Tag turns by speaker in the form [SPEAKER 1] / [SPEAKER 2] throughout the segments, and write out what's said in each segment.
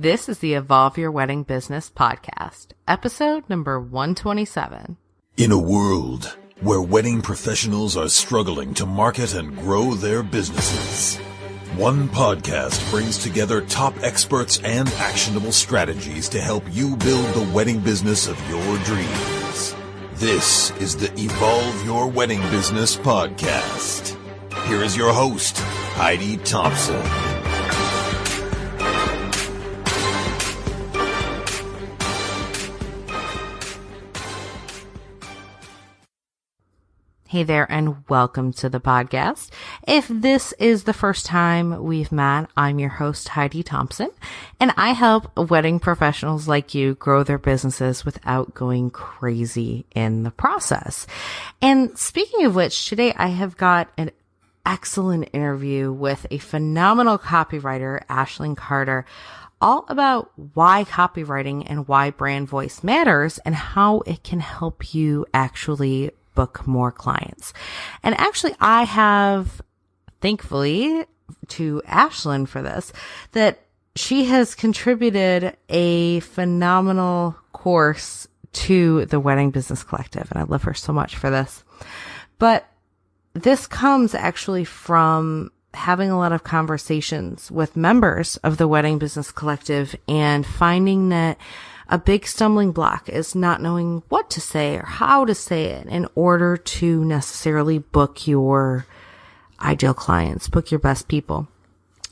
[SPEAKER 1] This is the Evolve Your Wedding Business podcast, episode number 127.
[SPEAKER 2] In a world where wedding professionals are struggling to market and grow their businesses, one podcast brings together top experts and actionable strategies to help you build the wedding business of your dreams. This is the Evolve Your Wedding Business podcast. Here is your host, Heidi Thompson.
[SPEAKER 1] Hey there, and welcome to the podcast. If this is the first time we've met, I'm your host, Heidi Thompson, and I help wedding professionals like you grow their businesses without going crazy in the process. And speaking of which, today I have got an excellent interview with a phenomenal copywriter, Ashlyn Carter, all about why copywriting and why brand voice matters and how it can help you actually book more clients. And actually, I have, thankfully to Ashlyn for this, that she has contributed a phenomenal course to the Wedding Business Collective. And I love her so much for this. But this comes actually from having a lot of conversations with members of the Wedding Business Collective and finding that a big stumbling block is not knowing what to say or how to say it in order to necessarily book your ideal clients, book your best people.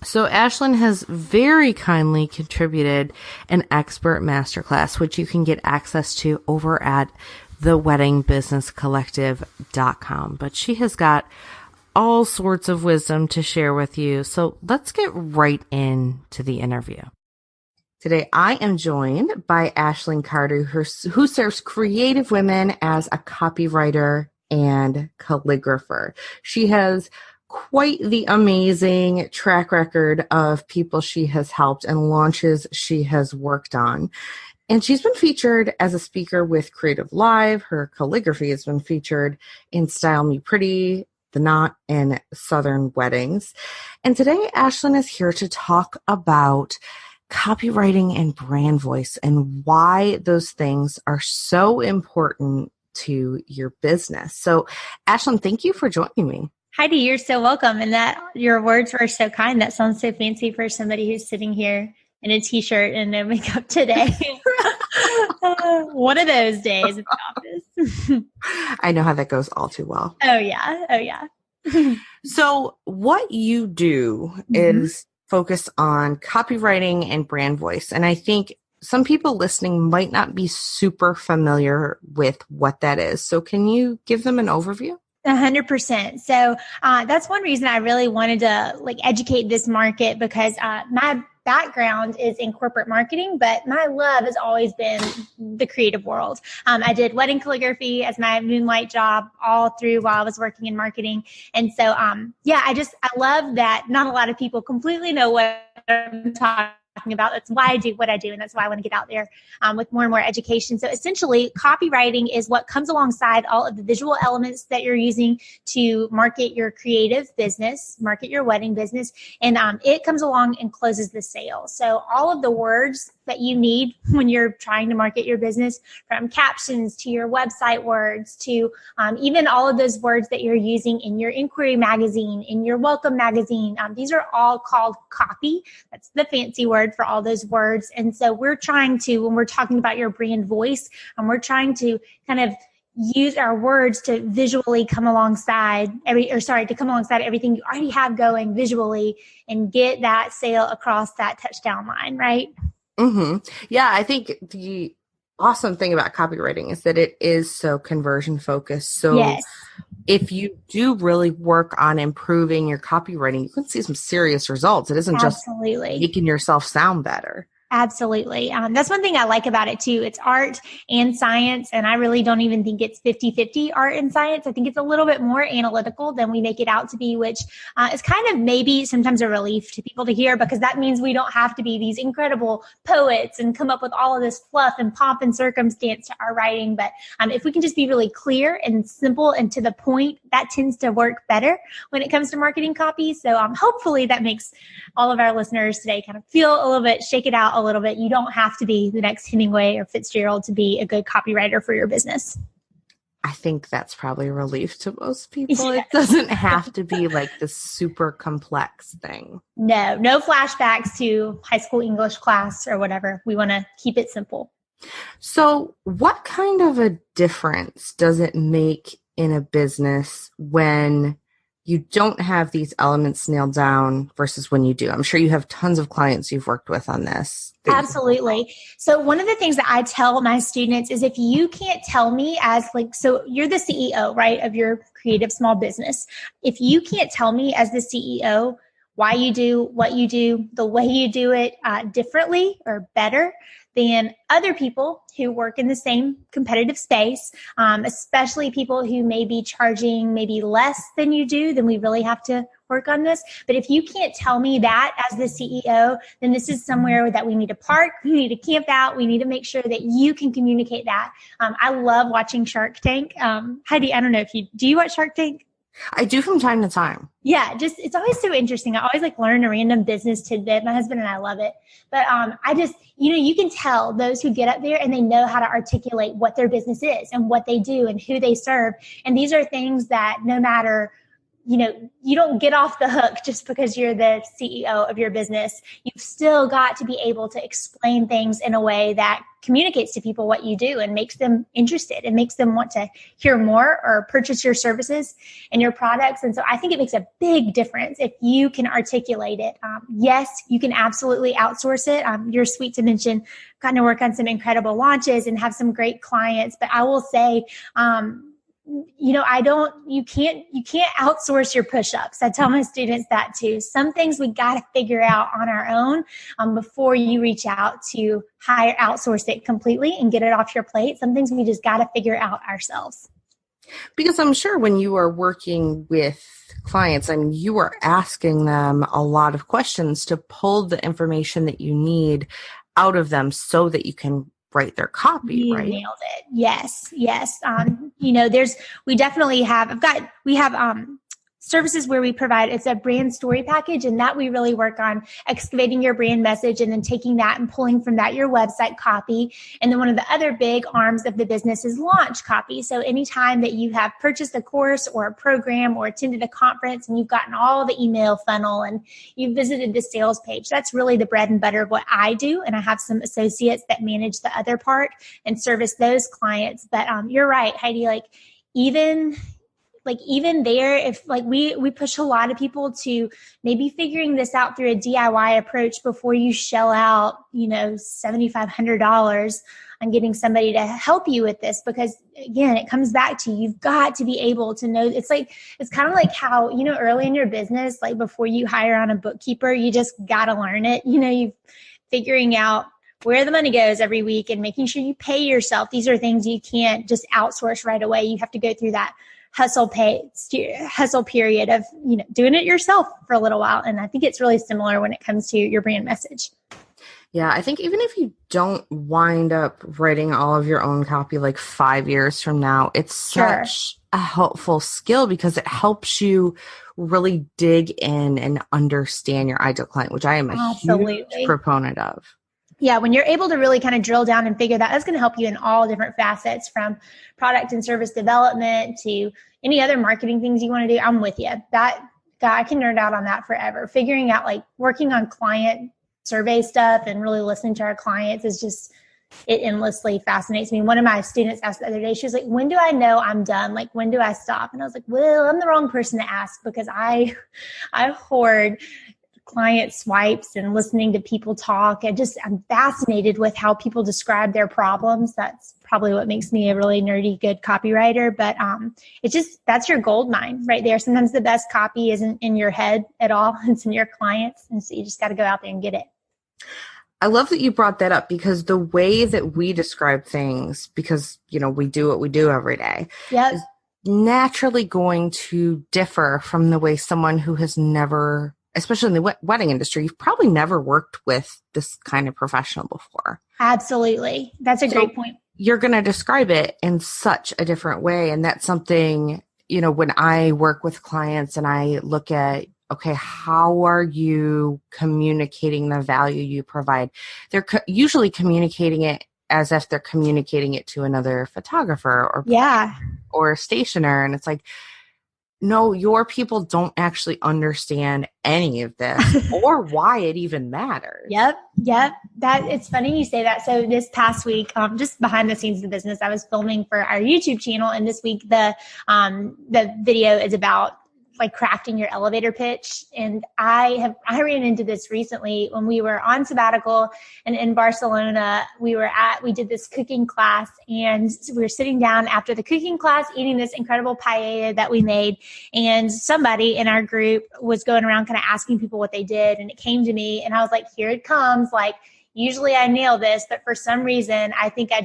[SPEAKER 1] So Ashlyn has very kindly contributed an expert masterclass, which you can get access to over at theweddingbusinesscollective.com. But she has got all sorts of wisdom to share with you. So let's get right into the interview. Today, I am joined by Ashlyn Carter, who serves creative women as a copywriter and calligrapher. She has quite the amazing track record of people she has helped and launches she has worked on. And she's been featured as a speaker with Creative Live. Her calligraphy has been featured in Style Me Pretty, The Knot, and Southern Weddings. And today, Ashlyn is here to talk about copywriting and brand voice and why those things are so important to your business. So, Ashlyn, thank you for joining me.
[SPEAKER 3] Heidi, you're so welcome. And that your words were so kind. That sounds so fancy for somebody who's sitting here in a t-shirt and no makeup today. One of those days at the office.
[SPEAKER 1] I know how that goes all too well.
[SPEAKER 3] Oh, yeah. Oh, yeah.
[SPEAKER 1] So what you do is focus on copywriting and brand voice. And I think some people listening might not be super familiar with what that is. So can you give them an overview?
[SPEAKER 3] 100%. So that's one reason I really wanted to educate this market, because my background is in corporate marketing, but my love has always been the creative world. I did wedding calligraphy as my moonlight job all through while I was working in marketing. And so, I love that not a lot of people completely know what I'm talking about. That's why I do what I do. And that's why I want to get out there with more and more education. So essentially, copywriting is what comes alongside all of the visual elements that you're using to market your creative business, market your wedding business. And it comes along and closes the sale. So all of the words that you need when you're trying to market your business, from captions to your website words to even all of those words that you're using in your inquiry magazine, in your welcome magazine. These are all called copy. That's the fancy word for all those words. And so we're trying to, when we're talking about your brand voice, we're trying to kind of use our words to visually come alongside everything you already have going visually and get that sale across that touchdown line, right?
[SPEAKER 1] Mm-hmm. Yeah, I think the awesome thing about copywriting is that it is so conversion focused. So yes, if you do really work on improving your copywriting, you can see some serious results. It isn't just making yourself sound better.
[SPEAKER 3] Absolutely. That's one thing I like about it too. It's art and science. And I really don't even think it's 50-50 art and science. I think it's a little bit more analytical than we make it out to be, which is kind of maybe sometimes a relief to people to hear, because that means we don't have to be these incredible poets and come up with all of this fluff and pomp and circumstance to our writing. But if we can just be really clear and simple and to the point, that tends to work better when it comes to marketing copy. So hopefully that makes all of our listeners today kind of feel a little bit, shake it out a little bit. You don't have to be the next Hemingway or Fitzgerald to be a good copywriter for your business.
[SPEAKER 1] I think that's probably a relief to most people.
[SPEAKER 3] Yeah.
[SPEAKER 1] It doesn't have to be like this super complex thing.
[SPEAKER 3] No flashbacks to high school English class or whatever. We want to keep it simple.
[SPEAKER 1] So what kind of a difference does it make in a business when you don't have these elements nailed down versus when you do? I'm sure you have tons of clients you've worked with on this.
[SPEAKER 3] Absolutely. So one of the things that I tell my students is if you can't tell me so you're the CEO, right, of your creative small business. If you can't tell me as the CEO why you do what you do, the way you do it differently or better than other people who work in the same competitive space, especially people who may be charging maybe less than you do, then we really have to work on this. But if you can't tell me that as the CEO, then this is somewhere that we need to park, we need to camp out, we need to make sure that you can communicate that. I love watching Shark Tank. Heidi, I don't know do you watch Shark Tank?
[SPEAKER 1] I do from time to time.
[SPEAKER 3] Yeah, it's always so interesting. I always learn a random business tidbit. My husband and I love it. But you can tell those who get up there and they know how to articulate what their business is and what they do and who they serve. And these are things that no matter, you don't get off the hook just because you're the CEO of your business. You've still got to be able to explain things in a way that communicates to people what you do and makes them interested and makes them want to hear more or purchase your services and your products. And so I think it makes a big difference if you can articulate it. Yes, you can absolutely outsource it. You're sweet to mention, gotten to work on some incredible launches and have some great clients. But I will say, you can't outsource your push-ups. I tell my students that too. Some things we got to figure out on our own before you reach out to outsource it completely and get it off your plate. Some things we just got to figure out ourselves.
[SPEAKER 1] Because I'm sure when you are working with clients, you are asking them a lot of questions to pull the information that you need out of them so that you can write their copy,
[SPEAKER 3] you
[SPEAKER 1] right?
[SPEAKER 3] Nailed it. Yes. We definitely have, services where we provide, it's a brand story package, and that we really work on excavating your brand message and then taking that and pulling from that your website copy. And then one of the other big arms of the business is launch copy. So anytime that you have purchased a course or a program or attended a conference and you've gotten all the email funnel and you've visited the sales page, that's really the bread and butter of what I do. And I have some associates that manage the other part and service those clients. But you're right, Heidi, even there, if we push a lot of people to maybe figuring this out through a DIY approach before you shell out, $7,500 on getting somebody to help you with this, because again, it comes back to, you've got to be able to know. It's kind of like how, early in your business, before you hire on a bookkeeper, you just got to learn it. You figuring out where the money goes every week and making sure you pay yourself. These are things you can't just outsource right away. You have to go through that hustle period of, doing it yourself for a little while. And I think it's really similar when it comes to your brand message.
[SPEAKER 1] Yeah, I think even if you don't wind up writing all of your own copy 5 years from now, it's such a helpful skill because it helps you really dig in and understand your ideal client, which I am a huge proponent of.
[SPEAKER 3] Yeah, when you're able to really kind of drill down and figure that's going to help you in all different facets, from product and service development to any other marketing things you want to do. I'm with you. I can nerd out on that forever. Figuring out working on client survey stuff and really listening to our clients is just, it endlessly fascinates me. One of my students asked the other day, she was like, when do I know I'm done? When do I stop? And I was like, well, I'm the wrong person to ask because I hoard client swipes and listening to people talk. I'm fascinated with how people describe their problems. That's probably what makes me a really nerdy, good copywriter. But that's your gold mine right there. Sometimes the best copy isn't in your head at all. It's in your clients. And so you just got to go out there and get it.
[SPEAKER 1] I love that you brought that up because the way that we describe things, because, we do what we do every day, is naturally going to differ from the way someone who has never, especially in the wedding industry, you've probably never worked with this kind of professional before.
[SPEAKER 3] Absolutely. That's a great point.
[SPEAKER 1] You're going to describe it in such a different way. And that's something, when I work with clients and I look at okay, how are you communicating the value you provide? They're usually communicating it as if they're communicating it to another photographer or stationer. And it's like, no, your people don't actually understand any of this or why it even matters.
[SPEAKER 3] Yep. That it's funny you say that. So this past week, just behind the scenes of the business, I was filming for our YouTube channel, and this week the video is about like crafting your elevator pitch. And I ran into this recently when we were on sabbatical and in Barcelona. We did this cooking class, and we were sitting down after the cooking class eating this incredible paella that we made. And somebody in our group was going around kind of asking people what they did. And it came to me, and I was like, here it comes. Like, usually I nail this, but for some reason, I think I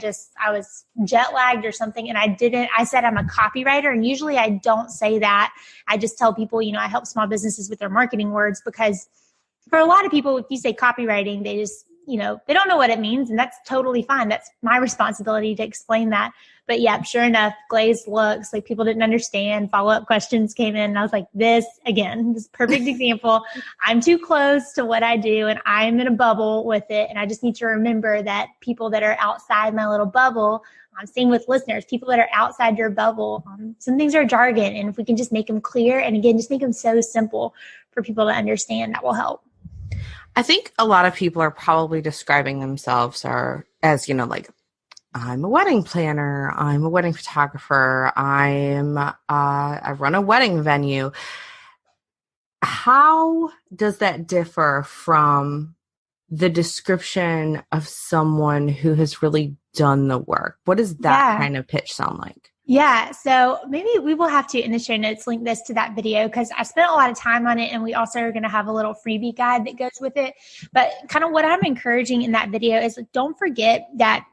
[SPEAKER 3] was jet lagged or something. And I said I'm a copywriter. And usually I don't say that. I just tell people, I help small businesses with their marketing words, because for a lot of people, if you say copywriting, they just, they don't know what it means. And that's totally fine. That's my responsibility to explain that. But yeah, sure enough, glazed looks, like people didn't understand. Follow-up questions came in, and I was like, this perfect example. I'm too close to what I do, and I'm in a bubble with it. And I just need to remember that people that are outside my little bubble, same with listeners, people that are outside your bubble, some things are jargon. And if we can just make them clear, and again, just make them so simple for people to understand, that will help.
[SPEAKER 1] I think a lot of people are probably describing themselves as, like, I'm a wedding planner, I'm a wedding photographer, I run a wedding venue. How does that differ from the description of someone who has really done the work? What does that kind of pitch sound like?
[SPEAKER 3] Yeah. So maybe we will have to, in the show notes, link this to that video, because I spent a lot of time on it, and we also are going to have a little freebie guide that goes with it. But kind of what I'm encouraging in that video is, don't forget that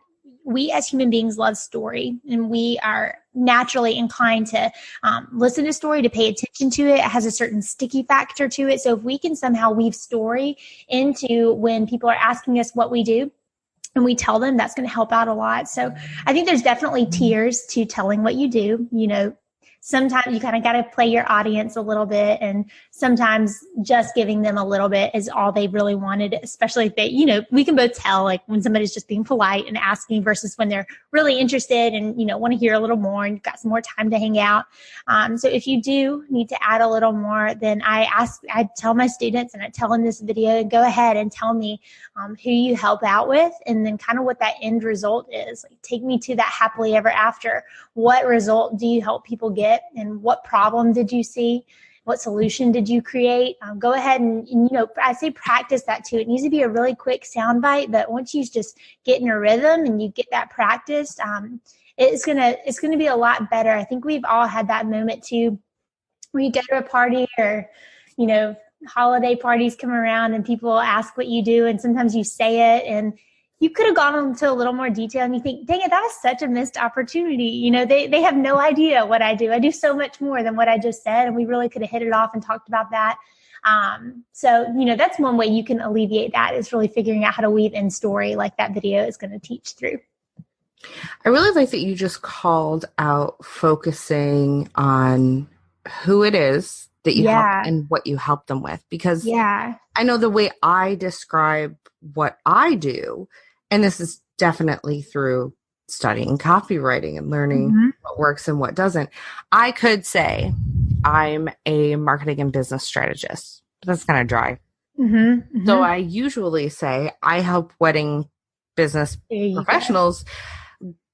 [SPEAKER 3] we as human beings love story, and we are naturally inclined to listen to story, to pay attention to it. It has a certain sticky factor to it. So if we can somehow weave story into when people are asking us what we do, and we tell them, that's going to help out a lot. So I think there's definitely tiers to telling what you do. Sometimes you kind of got to play your audience a little bit, and sometimes just giving them a little bit is all they really wanted, especially if they, we can both tell, like, when somebody's just being polite and asking versus when they're really interested and, want to hear a little more and you've got some more time to hang out. So if you do need to add a little more, then I tell my students, and I tell in this video, go ahead and tell me who you help out with, and then kind of what that end result is. Like, take me to that happily ever after. What result do you help people get? And what problem did you see? What solution did you create? Go ahead and I say practice that too. It needs to be a really quick soundbite, but once you just get in a rhythm and you get that practice, it's gonna be a lot better. I think we've all had that moment too, where you go to a party or holiday parties come around and people ask what you do, and sometimes you say it and you could have gone into a little more detail, and you think, dang it, that was such a missed opportunity. They have no idea what I do. I do so much more than what I just said, and we really could have hit it off and talked about that. So that's one way you can alleviate that, is really figuring out how to weave in story like that video is going to teach through.
[SPEAKER 1] I really like that you just called out focusing on who it is that you help and what you help them with, because I know the way I describe what I do, and this is definitely through studying copywriting and learning what works and what doesn't. I could say I'm a marketing and business strategist, but that's kind of dry. So I usually say I help wedding business professionals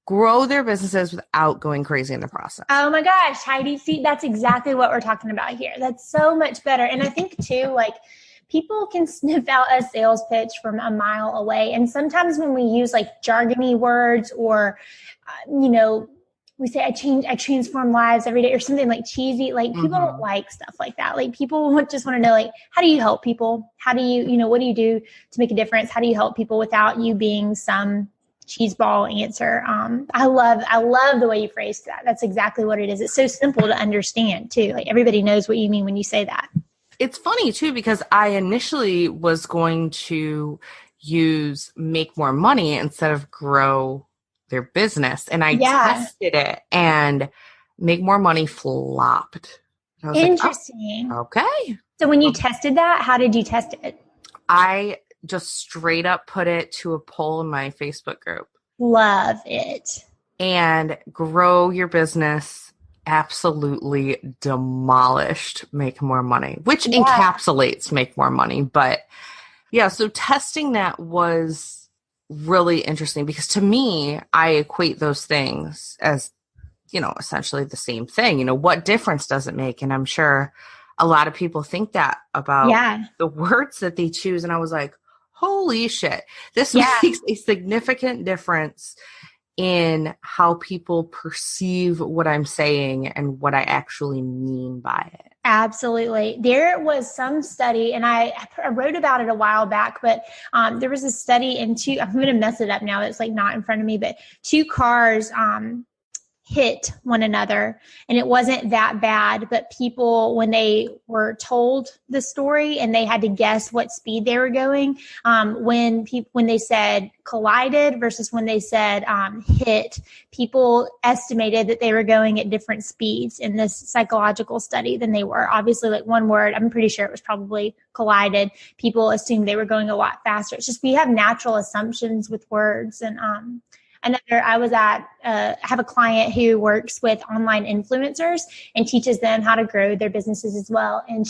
[SPEAKER 1] grow their businesses without going crazy in the process.
[SPEAKER 3] Oh my gosh, Heidi, see, that's exactly what we're talking about here. That's so much better. And I think too, like, people can sniff out a sales pitch from a mile away. And sometimes when we use like jargony words, or, we say, I transform lives every day, or something like cheesy, like people don't like stuff like that. Like, people just want to know, like, how do you help people? How do you, what do you do to make a difference? How do you help people without you being some cheeseball answer? I love the way you phrased that. That's exactly what it is. It's so simple to understand too. Like, everybody knows what you mean when you say that.
[SPEAKER 1] It's funny too, because I initially was going to use make more money instead of grow their business. And I tested it, and make more money flopped. I was like,
[SPEAKER 3] Interesting.
[SPEAKER 1] oh, okay.
[SPEAKER 3] So when you tested that, how did you test it?
[SPEAKER 1] I just straight up put it to a poll in my Facebook group.
[SPEAKER 3] Love it.
[SPEAKER 1] And grow your business absolutely demolished make more money, which encapsulates make more money. But yeah, so testing that was really interesting because to me, I equate those things as, essentially the same thing. What difference does it make? And I'm sure a lot of people think that about the words that they choose. And I was like, holy shit, this makes a significant difference in how people perceive what I'm saying and what I actually mean by it.
[SPEAKER 3] Absolutely. There was some study, and I wrote about it a while back, but there was a study I'm going to mess it up now. It's like not in front of me, but two cars hit one another, and it wasn't that bad, but people, when they were told the story and they had to guess what speed they were going, when they said collided versus when they said hit, people estimated that they were going at different speeds in this psychological study than they were. Obviously, like one word, I'm pretty sure it was probably collided. People assumed they were going a lot faster. It's just we have natural assumptions with words. And I have a client who works with online influencers and teaches them how to grow their businesses as well. And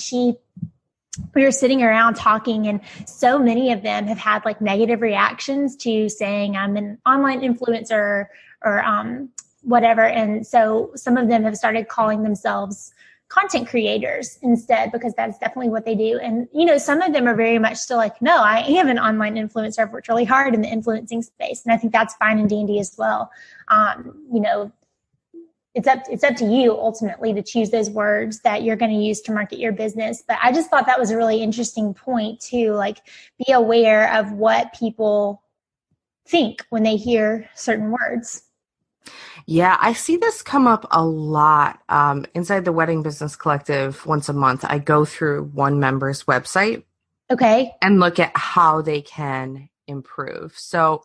[SPEAKER 3] we were sitting around talking, and so many of them have had like negative reactions to saying I'm an online influencer or whatever. And so some of them have started calling themselves content creators instead, because that's definitely what they do. And, some of them are very much still like, no, I am an online influencer. I've worked really hard in the influencing space. And I think that's fine and dandy as well. It's up to you ultimately to choose those words that you're going to use to market your business. But I just thought that was a really interesting point too, like be aware of what people think when they hear certain words.
[SPEAKER 1] Yeah, I see this come up a lot inside the Wedding Business Collective. Once a month, I go through one member's website, and look at how they can improve. So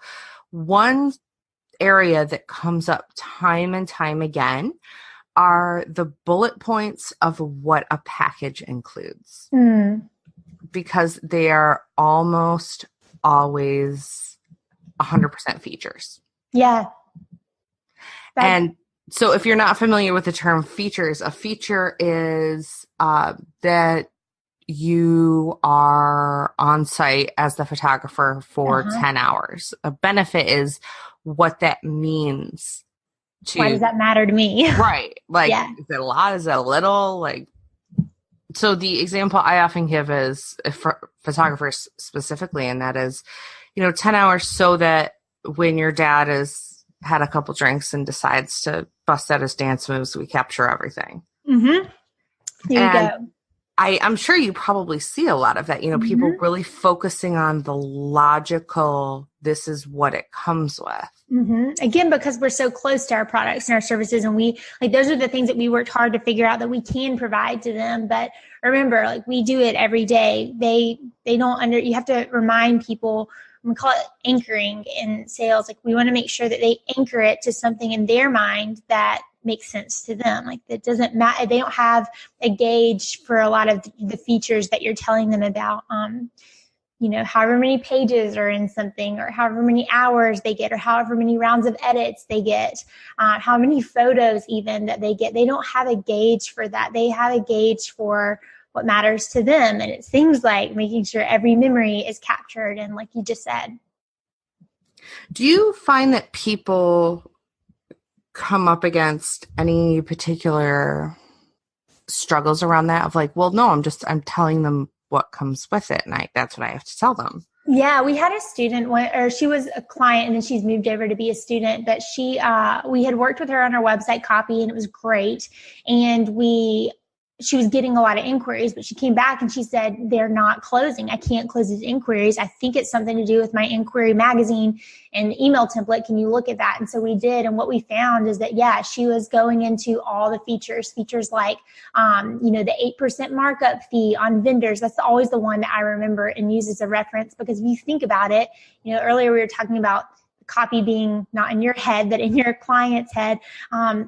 [SPEAKER 1] one area that comes up time and time again are the bullet points of what a package includes, because they are almost always 100% features.
[SPEAKER 3] Yeah.
[SPEAKER 1] And so if you're not familiar with the term features, a feature is that you are on site as the photographer for 10 hours. A benefit is what that means to...
[SPEAKER 3] Why does that matter to me?
[SPEAKER 1] Right. Like, is it a lot? Is it a little? Like, so the example I often give is for photographers specifically, and that is, 10 hours so that when your dad is had a couple drinks and decides to bust out his dance moves, we capture everything.
[SPEAKER 3] Mm-hmm. There you go.
[SPEAKER 1] I'm sure you probably see a lot of that, people really focusing on the logical, this is what it comes with.
[SPEAKER 3] Mm-hmm. Again, because we're so close to our products and our services, and we those are the things that we worked hard to figure out that we can provide to them. But remember, we do it every day. They don't you have to remind people. We call it anchoring in sales. We want to make sure that they anchor it to something in their mind that makes sense to them. That doesn't matter. They don't have a gauge for a lot of the features that you're telling them about. However many pages are in something, or however many hours they get, or however many rounds of edits they get, how many photos even that they get. They don't have a gauge for that. They have a gauge for what matters to them. And it seems like making sure every memory is captured. And like you just said.
[SPEAKER 1] Do you find that people come up against any particular struggles around that of well, no, I'm telling them what comes with it. And that's what I have to tell them.
[SPEAKER 3] Yeah, we had a student, or she was a client and then she's moved over to be a student, but we had worked with her on our website copy and it was great. And she was getting a lot of inquiries, but she came back and she said, they're not closing. I can't close these inquiries. I think it's something to do with my inquiry magazine and email template. Can you look at that? And so we did. And what we found is that, she was going into all the features like, the 8% markup fee on vendors. That's always the one that I remember and use as a reference, because if you think about it, earlier we were talking about copy being not in your head, but in your client's head. I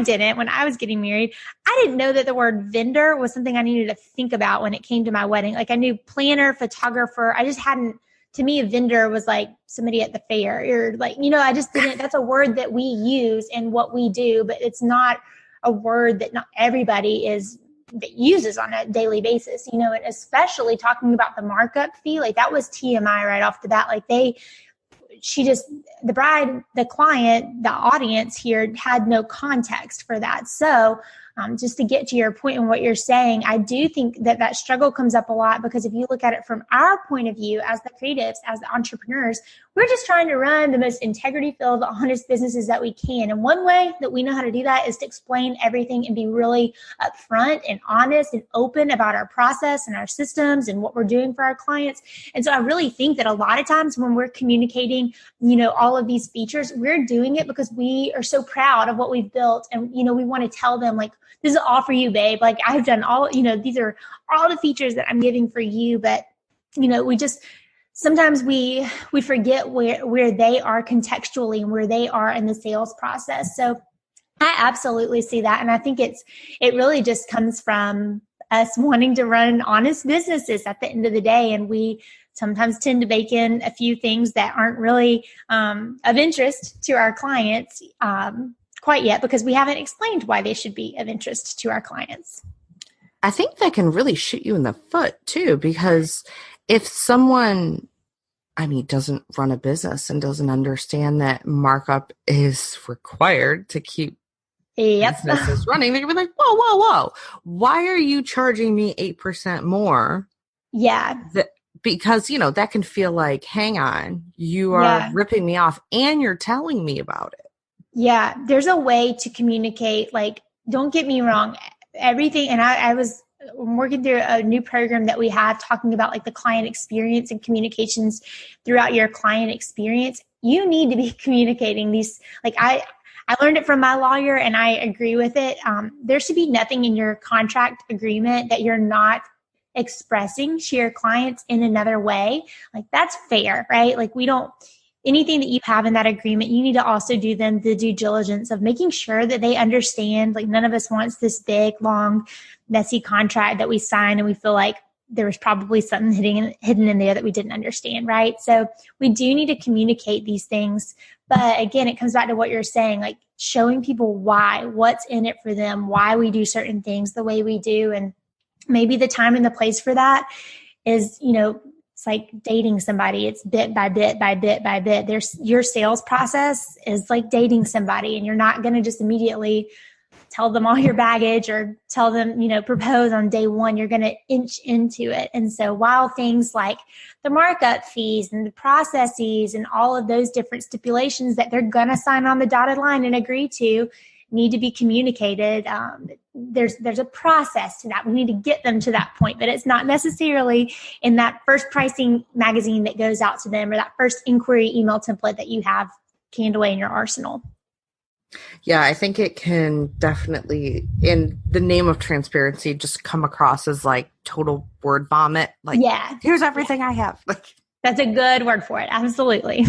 [SPEAKER 3] didn't, when I was getting married, I didn't know that the word vendor was something I needed to think about when it came to my wedding. Like I knew planner, photographer. I just hadn't, to me, a vendor was like somebody at the fair or like, I just didn't, that's a word that we use in what we do, but it's not a word that not everybody that uses on a daily basis, and especially talking about the markup fee, like that was TMI right off the bat. Like the bride, the client, the audience here had no context for that. So just to get to your point and what you're saying, I do think that struggle comes up a lot because if you look at it from our point of view as the creatives, as the entrepreneurs, we're just trying to run the most integrity-filled, honest businesses that we can. And one way that we know how to do that is to explain everything and be really upfront and honest and open about our process and our systems and what we're doing for our clients. And so I really think that a lot of times when we're communicating, all of these features, we're doing it because we are so proud of what we've built. And, we want to tell them like, this is all for you, babe. Like I've done all, these are all the features that I'm giving for you. But, we just, sometimes we forget where they are contextually and where they are in the sales process. So I absolutely see that. And I think it really just comes from us wanting to run honest businesses at the end of the day. And we sometimes tend to bake in a few things that aren't really of interest to our clients quite yet because we haven't explained why they should be of interest to our clients.
[SPEAKER 1] I think that can really shoot you in the foot too, because if someone, doesn't run a business and doesn't understand that markup is required to keep businesses running, they're going to be like, whoa. Why are you charging me 8% more?
[SPEAKER 3] Yeah.
[SPEAKER 1] Because, that can feel like, hang on, you are ripping me off and you're telling me about it.
[SPEAKER 3] Yeah, there's a way to communicate. Like, don't get me wrong, everything. And I'm working through a new program that we have talking about like the client experience and communications throughout your client experience. You need to be communicating these. Like I learned it from my lawyer and I agree with it. There should be nothing in your contract agreement that you're not expressing to your clients in another way. Like that's fair, right? Like anything that you have in that agreement, you need to also do them the due diligence of making sure that they understand. Like none of us wants this big, long, messy contract that we sign and we feel like there was probably something hidden in there that we didn't understand, right? So we do need to communicate these things. But again, it comes back to what you're saying, like showing people what's in it for them, why we do certain things the way we do. And maybe the time and the place for that is, it's like dating somebody. It's bit by bit by bit by bit. Your sales process is like dating somebody, and you're not going to just immediately tell them all your baggage or tell them, propose on day one. You're going to inch into it. And so while things like the markup fees and the processes and all of those different stipulations that they're going to sign on the dotted line and agree to need to be communicated, there's a process to that. We need to get them to that point, but it's not necessarily in that first pricing magazine that goes out to them or that first inquiry email template that you have canned away in your arsenal.
[SPEAKER 1] Yeah, I think it can definitely, in the name of transparency, just come across as like total word vomit. Like, here's everything I have. Like,
[SPEAKER 3] that's a good word for it. Absolutely.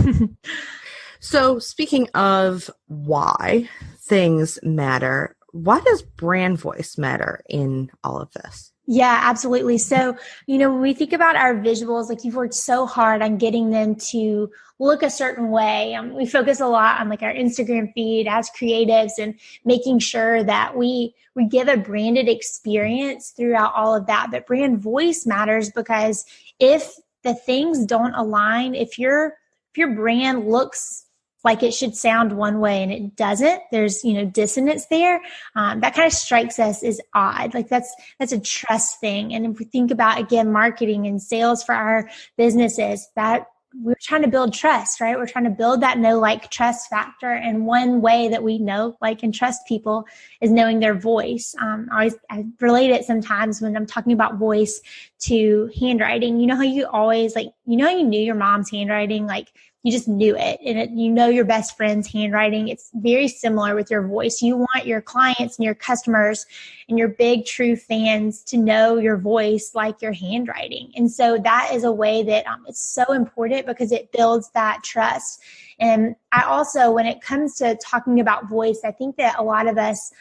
[SPEAKER 1] So speaking of why things matter, why does brand voice matter in all of this?
[SPEAKER 3] Yeah, absolutely. So, when we think about our visuals, like you've worked so hard on getting them to look a certain way. We focus a lot on like our Instagram feed as creatives and making sure that we give a branded experience throughout all of that. But brand voice matters because if the things don't align, if your brand looks like it should sound one way and it doesn't, there's, dissonance there. That kind of strikes us as odd. Like that's a trust thing. And if we think about, again, marketing and sales for our businesses, that we're trying to build trust, right? We're trying to build that know, like, trust factor. And one way that we know, like, and trust people is knowing their voice. I relate it sometimes when I'm talking about voice to handwriting. You know how you always how you knew your mom's handwriting, like you just knew it, and you know your best friend's handwriting. It's very similar with your voice. You want your clients and your customers and your big true fans to know your voice like your handwriting. And so that is a way that it's so important because it builds that trust. And I also, when it comes to talking about voice, I think that a lot of us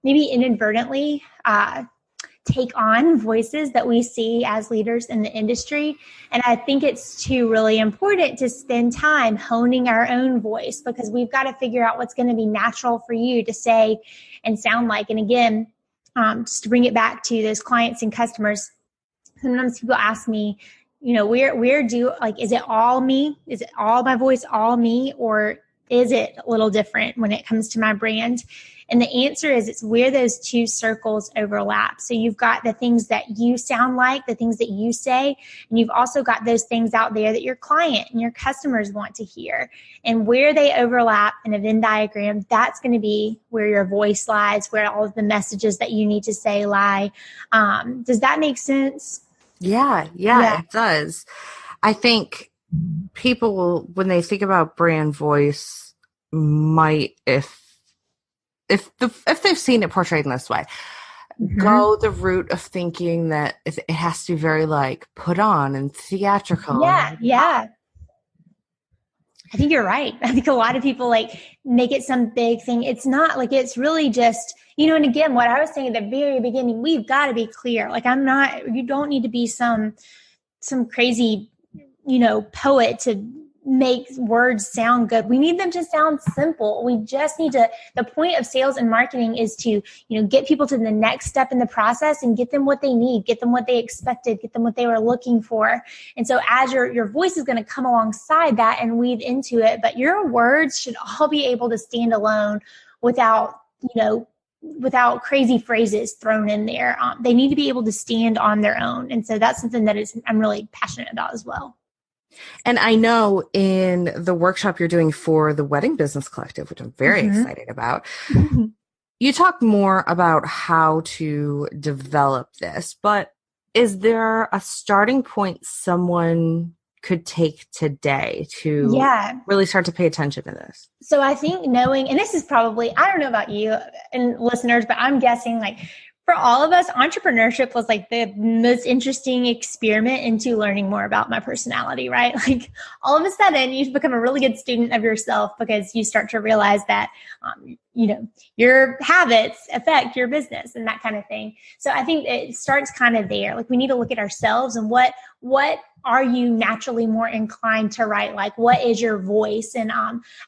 [SPEAKER 3] maybe inadvertently take on voices that we see as leaders in the industry. And I think it's too really important to spend time honing our own voice, because we've got to figure out what's going to be natural for you to say and sound like. And again, just to bring it back to those clients and customers, sometimes people ask me, is it all me? Is it all my voice, all me? Or is it a little different when it comes to my brand? And the answer is it's where those two circles overlap. So you've got the things that you sound like, the things that you say, and you've also got those things out there that your client and your customers want to hear. And where they overlap in a Venn diagram, that's going to be where your voice lies, where all of the messages that you need to say lie. Does that make sense?
[SPEAKER 1] Yeah, it does. I think people, when they think about brand voice, might, if they've seen it portrayed in this way, go the route of thinking that it has to be very like put on and theatrical.
[SPEAKER 3] Yeah. I think you're right. I think a lot of people make it some big thing. It's not. It's really just, and again, what I was saying at the very beginning, we've got to be clear. You don't need to be some crazy, poet to make words sound good. We need them to sound simple. We just need to, the point of sales and marketing is to, get people to the next step in the process and get them what they need, get them what they expected, get them what they were looking for. And so as your voice is going to come alongside that and weave into it, but your words should all be able to stand alone without crazy phrases thrown in there. They need to be able to stand on their own. And so that's something that I'm really passionate about as well.
[SPEAKER 1] And I know in the workshop you're doing for the Wedding Business Collective, which I'm very excited about, you talk more about how to develop this, but is there a starting point someone could take today to really start to pay attention to this?
[SPEAKER 3] So I think knowing, and this is probably, I don't know about you and listeners, but I'm guessing for all of us, entrepreneurship was the most interesting experiment into learning more about my personality, right? All of a sudden you become a really good student of yourself because you start to realize that, your habits affect your business and that kind of thing. So I think it starts kind of there. We need to look at ourselves and what are you naturally more inclined to write? What is your voice? And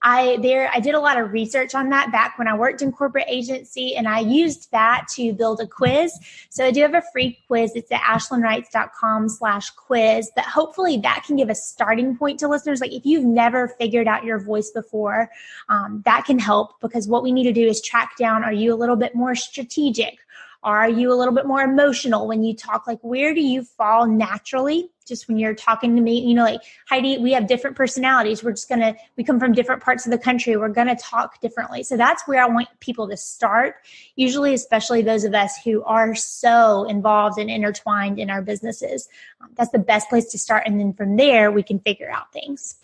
[SPEAKER 3] I did a lot of research on that back when I worked in corporate agency, and I used that to build a quiz. So I do have a free quiz. It's at ashlynwrites.com/quiz, but hopefully that can give a starting point to listeners. If you've never figured out your voice before, that can help, because what we need to do is track down, are you a little bit more strategic? Are you a little bit more emotional when you talk? Where do you fall naturally? Just when you're talking to me, Heidi, we have different personalities. We come from different parts of the country. We're going to talk differently. So that's where I want people to start, usually, especially those of us who are so involved and intertwined in our businesses. That's the best place to start. And then from there, we can figure out things.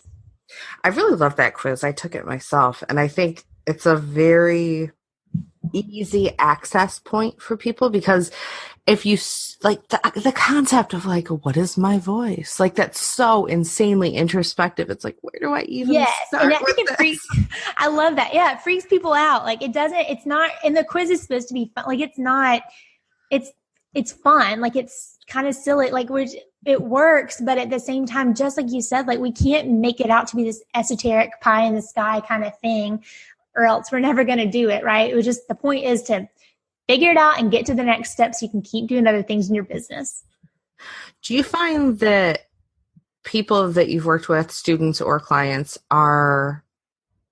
[SPEAKER 1] I really love that quiz. I took it myself, and I think it's a very easy access point for people, because if you the concept of what is my voice, that's so insanely introspective. It's where do I even start?
[SPEAKER 3] And I think it freaks, I love that. Yeah, it freaks people out. It's not, and the quiz is supposed to be fun. It's not, it's fun. It's kind of silly. It works, but at the same time, just like you said, we can't make it out to be this esoteric pie in the sky kind of thing, or else we're never going to do it, right? It was just, the point is to figure it out and get to the next step so you can keep doing other things in your business.
[SPEAKER 1] Do you find that people that you've worked with, students or clients, are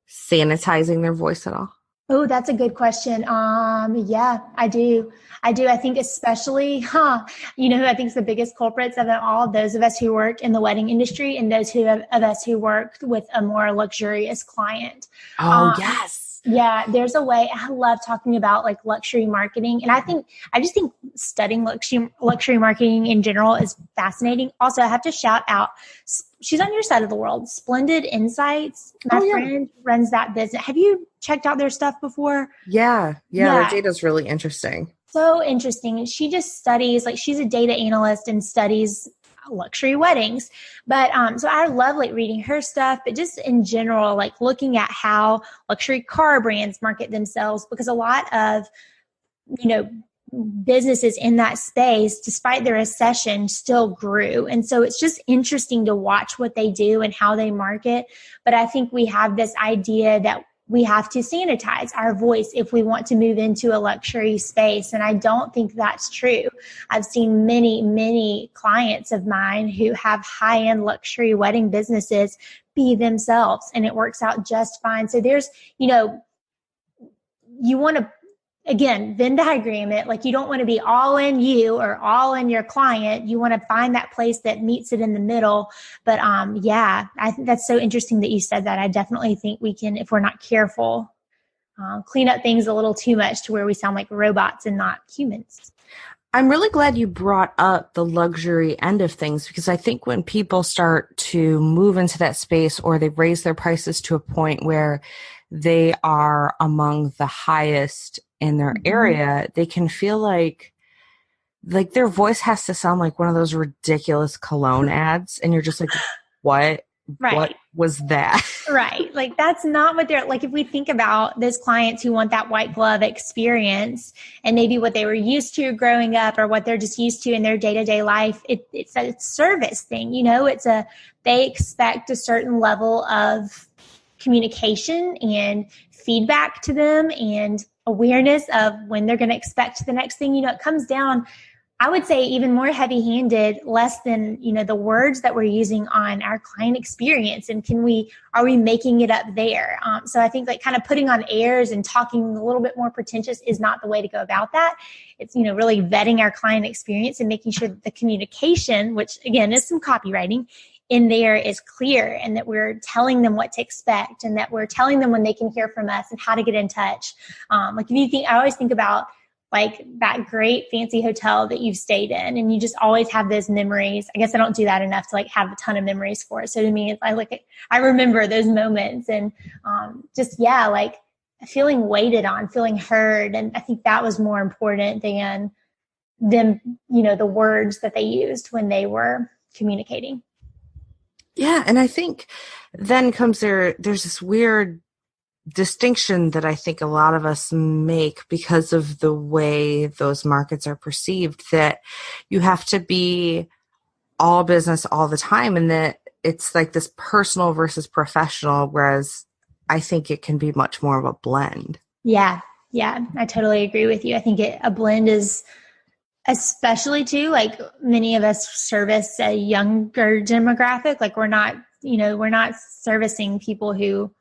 [SPEAKER 1] sanitizing their voice at all?
[SPEAKER 3] Oh, that's a good question. Yeah, I do. I think especially, who I think is the biggest culprits of it all, those of us who work in the wedding industry and those of us who worked with a more luxurious client.
[SPEAKER 1] Oh, yes.
[SPEAKER 3] Yeah, there's a way. I love talking about like luxury marketing. And I just think studying luxury marketing in general is fascinating. Also, I have to shout out, she's on your side of the world, Splendid Insights. My friend runs that business. Have you checked out their stuff before?
[SPEAKER 1] Yeah. Their data is really interesting.
[SPEAKER 3] So interesting. She just studies, like she's a data analyst and studies luxury weddings. But so I love like reading her stuff, but just in general, like looking at how luxury car brands market themselves, because a lot of, businesses in that space, despite the recession, still grew. And so it's just interesting to watch what they do and how they market. But I think we have this idea that we have to sanitize our voice if we want to move into a luxury space. And I don't think that's true. I've seen many, many clients of mine who have high-end luxury wedding businesses be themselves, and it works out just fine. So there's, you want to, again, Venn diagram it. Like you don't want to be all in you or all in your client. You want to find that place that meets it in the middle. But I think that's so interesting that you said that. I definitely think we can, if we're not careful, clean up things a little too much to where we sound like robots and not humans.
[SPEAKER 1] I'm really glad you brought up the luxury end of things, because I think when people start to move into that space or they raise their prices to a point where they are among the highest in their area, they can feel like their voice has to sound like one of those ridiculous cologne ads. And you're just like, what?
[SPEAKER 3] Right.
[SPEAKER 1] What was that?
[SPEAKER 3] Right. Like that's not what they're like. If we think about those clients who want that white glove experience and maybe what they were used to growing up or what they're just used to in their day-to-day life, it's a service thing. They expect a certain level of communication and feedback to them and awareness of when they're going to expect the next thing. It comes down, I would say, even more heavy-handed, less than, the words that we're using on our client experience. And are we making it up there? So I think like kind of putting on airs and talking a little bit more pretentious is not the way to go about that. It's, really vetting our client experience and making sure that the communication, which again is some copywriting, in there is clear, and that we're telling them what to expect, and that we're telling them when they can hear from us and how to get in touch. Like if you think, I always think about like that great fancy hotel that you've stayed in, and you just always have those memories. I guess I don't do that enough to like have a ton of memories for it. So to me, I remember those moments and like feeling waited on, feeling heard. And I think that was more important than them, the words that they used when they were communicating.
[SPEAKER 1] Yeah. And I think then there's this weird distinction that I think a lot of us make because of the way those markets are perceived, that you have to be all business all the time, and that it's like this personal versus professional, whereas I think it can be much more of a blend.
[SPEAKER 3] Yeah, I totally agree with you. I think a blend is, especially too, like many of us service a younger demographic. Like we're not servicing people who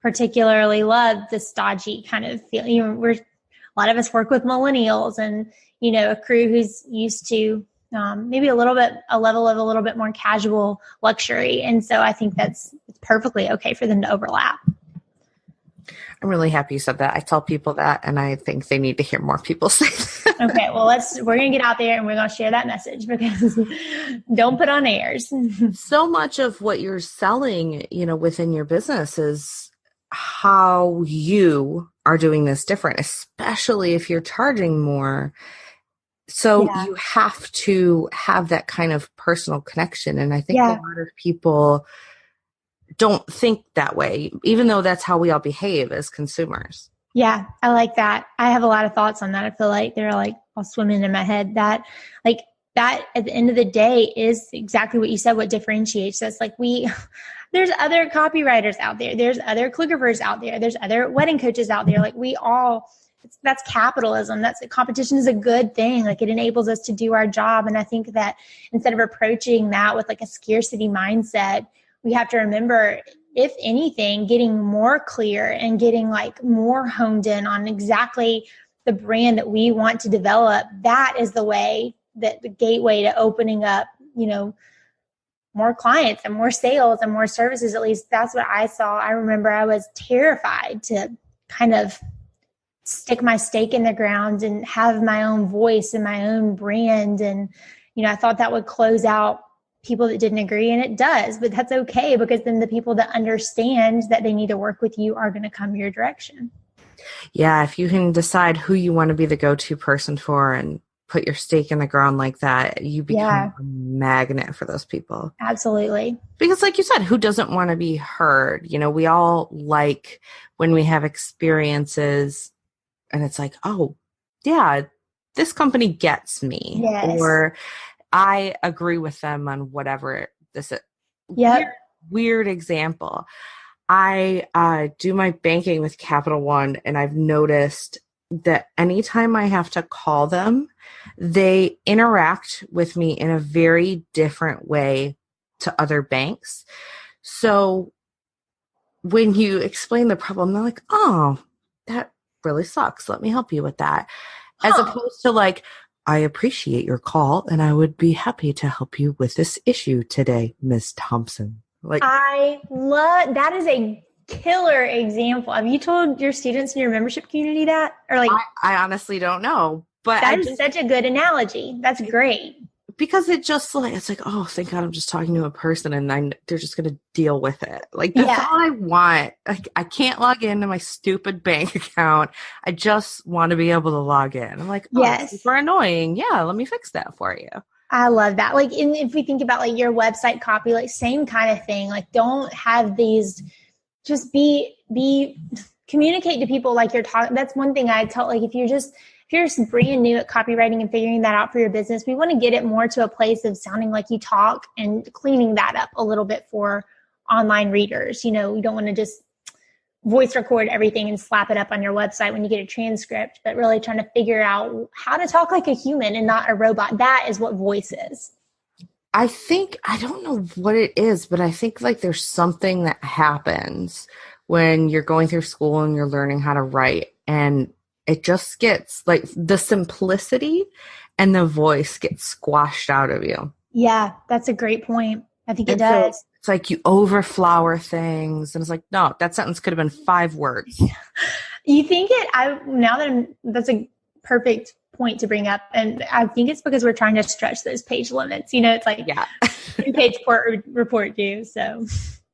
[SPEAKER 3] particularly love the stodgy kind of feel. A lot of us work with millennials and, a crew who's used to maybe a level of a little bit more casual luxury. And so I think it's perfectly okay for them to overlap.
[SPEAKER 1] I'm really happy you said that. I tell people that, and I think they need to hear more people say that.
[SPEAKER 3] Okay, well, we're going to get out there and we're going to share that message, because don't put on airs.
[SPEAKER 1] So much of what you're selling, within your business is how you are doing this different, especially if you're charging more. So you have to have that kind of personal connection. And I think a lot of people don't think that way, even though that's how we all behave as consumers.
[SPEAKER 3] Yeah, I like that. I have a lot of thoughts on that. I feel like they're like all swimming in my head. That at the end of the day is exactly what you said, what differentiates us. Like there's other copywriters out there. There's other calligraphers out there. There's other wedding coaches out there. Like that's capitalism. Competition is a good thing. Like it enables us to do our job. And I think that instead of approaching that with like a scarcity mindset, we have to remember, if anything, getting more clear and getting like more honed in on exactly the brand that we want to develop. That is the way, that the gateway to opening up, more clients and more sales and more services. At least that's what I saw. I remember I was terrified to kind of stick my stake in the ground and have my own voice and my own brand. And, I thought that would close out people that didn't agree, and it does, but that's okay, because then the people that understand that they need to work with you are going to come your direction.
[SPEAKER 1] Yeah. If you can decide who you want to be the go-to person for and put your stake in the ground like that, you become a magnet for those people.
[SPEAKER 3] Absolutely.
[SPEAKER 1] Because like you said, who doesn't want to be heard? We all like when we have experiences and it's like, oh, yeah, this company gets me.
[SPEAKER 3] Yes.
[SPEAKER 1] Or I agree with them on whatever this is.
[SPEAKER 3] Yep.
[SPEAKER 1] Weird example. I do my banking with Capital One, and I've noticed that anytime I have to call them, they interact with me in a very different way to other banks. So when you explain the problem, they're like, oh, that really sucks. Let me help you with that. As opposed to like, I appreciate your call and I would be happy to help you with this issue today, Ms. Thompson. Like,
[SPEAKER 3] I love that. Is a killer example. Have you told your students in your membership community that? Or like,
[SPEAKER 1] I honestly don't know, but
[SPEAKER 3] that is such a good analogy. That's great.
[SPEAKER 1] Because it's like, oh, thank God I'm just talking to a person and they're just going to deal with it. Like, that's all I want. Like, I can't log into my stupid bank account. I just want to be able to log in. I'm like, oh, it's super annoying. Yeah, let me fix that for you.
[SPEAKER 3] I love that. Like, if we think about like your website copy, like same kind of thing. Like, don't have these, just be communicate to people like you're talking. That's one thing I tell, like, if you're just brand new at copywriting and figuring that out for your business, we want to get it more to a place of sounding like you talk and cleaning that up a little bit for online readers. We don't want to just voice record everything and slap it up on your website when you get a transcript, but really trying to figure out how to talk like a human and not a robot. That is what voice is.
[SPEAKER 1] I don't know what it is, but I think like there's something that happens when you're going through school and you're learning how to write, and it just gets like the simplicity and the voice gets squashed out of you.
[SPEAKER 3] Yeah, that's a great point. I think it does.
[SPEAKER 1] So it's like you overflower things, and it's like, no, that sentence could have been 5 words.
[SPEAKER 3] You think that's a perfect point to bring up. And I think it's because we're trying to stretch those page limits. It's like 2-page report due. So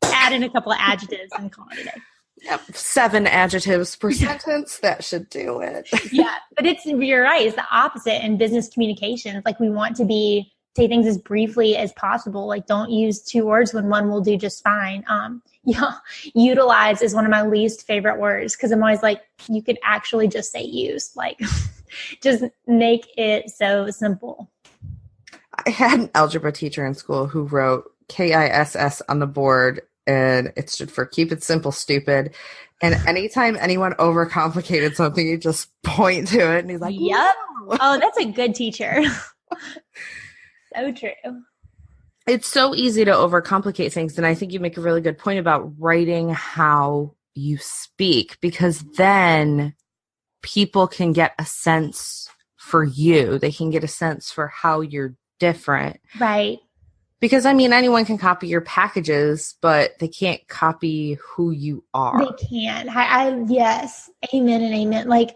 [SPEAKER 3] add in a couple of adjectives and call it a day.
[SPEAKER 1] Yep, 7 adjectives per sentence. That should do it.
[SPEAKER 3] Yeah, but you're right. It's the opposite in business communications. Like, we want to say things as briefly as possible. Like, don't use 2 words when one will do just fine. Utilize is one of my least favorite words, because I'm always like, you could actually just say use. Like, just make it so simple.
[SPEAKER 1] I had an algebra teacher in school who wrote KISS on the board, and it stood for keep it simple, stupid. And anytime anyone overcomplicated something, you just point to it and he's like,
[SPEAKER 3] yep. Oh, that's a good teacher. So true.
[SPEAKER 1] It's so easy to overcomplicate things. And I think you make a really good point about writing how you speak, because then people can get a sense for you. They can get a sense for how you're different.
[SPEAKER 3] Right.
[SPEAKER 1] Because, anyone can copy your packages, but they can't copy who you are.
[SPEAKER 3] They can't. Yes. Amen and amen. Like,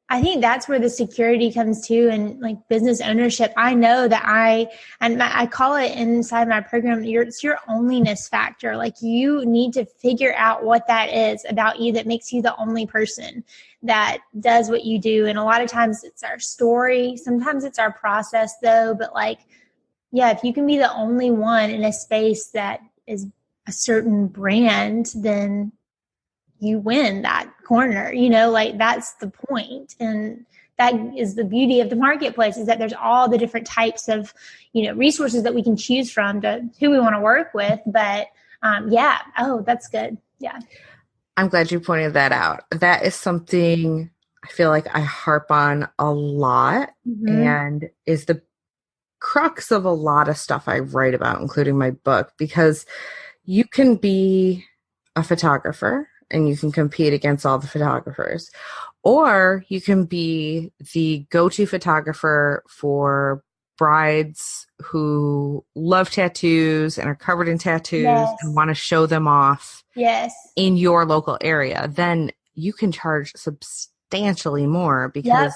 [SPEAKER 3] I think that's where the security comes too, and like business ownership. I know that I call it inside my program, it's your onlyness factor. Like, you need to figure out what that is about you that makes you the only person that does what you do. And a lot of times it's our story. Sometimes it's our process though. But like, yeah, if you can be the only one in a space that is a certain brand, then you win that corner, like that's the point. And that is the beauty of the marketplace, is that there's all the different types of, resources that we can choose from to who we want to work with. But oh, that's good. Yeah.
[SPEAKER 1] I'm glad you pointed that out. That is something I feel like I harp on a lot, and is the crux of a lot of stuff I write about, including my book, because you can be a photographer and you can compete against all the photographers, or you can be the go-to photographer for brides who love tattoos and are covered in tattoos and want to show them off in your local area. Then you can charge substantially more because
[SPEAKER 3] Yep.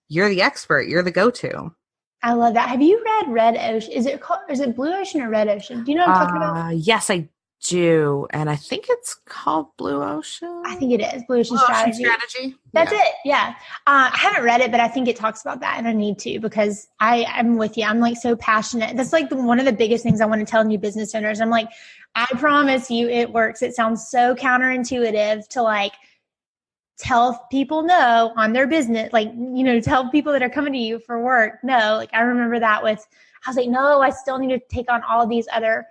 [SPEAKER 1] you're the expert, you're the go-to.
[SPEAKER 3] I love that. Have you read Red Ocean? Is it Blue Ocean or Red Ocean? Do you know what I'm talking about?
[SPEAKER 1] Yes, I do. And I think it's called Blue Ocean.
[SPEAKER 3] I think it is Blue Ocean
[SPEAKER 1] Blue Ocean
[SPEAKER 3] Strategy.
[SPEAKER 1] Strategy.
[SPEAKER 3] That's it. Yeah. I haven't read it, but I think it talks about that and I need to because I'm with you. I'm like so passionate. That's like one of the biggest things I want to tell new business owners. I'm like, I promise you it works. It sounds so counterintuitive to like tell people no on their business, like, you know, tell people that are coming to you for work. No, like I remember that I was like, no, I still need to take on all these other